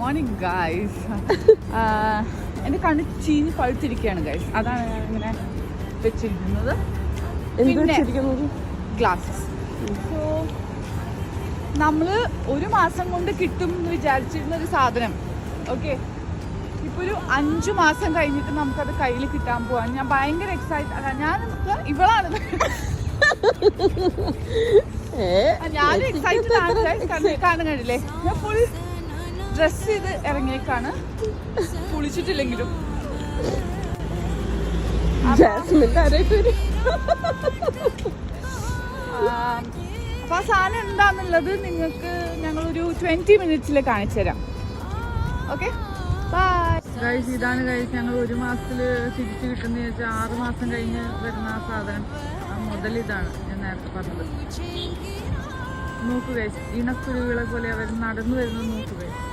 Morning guys. എൻ്റെ കണ്ണ് ചീഞ്ഞ് പഴുത്തിരിക്കുകയാണ് ഗൈസ്. അതാണ് ഞാൻ ഇങ്ങനെ വെച്ചിരിക്കുന്നത്. ഗ്ലാസ്സസ്. സോ നമ്മൾ 1 മാസം കൊണ്ട് കിട്ടും എന്ന് വിചാരിച്ചിരുന്ന ഒരു സാധനം ഓക്കെ ഇപ്പോൾ ഒരു 5 മാസം കഴിഞ്ഞിട്ട് നമുക്കത് കയ്യിൽ കിട്ടാൻ പോവാൻ ഞാൻ ഭയങ്കര എക്സൈറ്റഡ്. ഞാൻ ഇവളാണ് ഞാനും എക്സൈറ്റഡ് ആണ് ഗൈസ്. കാണാൻ കണ്ടില്ലേ ഞാൻ ഫുൾ ഡ്രസ് ചെയ്ത് ഇറങ്ങിയേക്കാണ്, കുളിച്ചിട്ടില്ലെങ്കിലും. അപ്പൊ ആ സാധനം എന്താന്നുള്ളത് നിങ്ങൾക്ക് ഞങ്ങളൊരു 20 മിനിറ്റ്സിൽ കാണിച്ചു തരാം. Okay bye guys. ഇതാണ് ഗൈസ് ഞങ്ങൾ 1 മാസത്തിൽ തിരിച്ചു കിട്ടുന്ന 6 മാസം കഴിഞ്ഞ് വരുന്ന ആ സാധനം. ആ മുതലിതാണ് ഞാൻ നേരത്തെ പറഞ്ഞത്. നോക്കു ഗൈസ്, ഇണക്കുരുവികളെ പോലെ അവർ നടന്നു വരുന്നത് നോക്കു ഗൈസ്.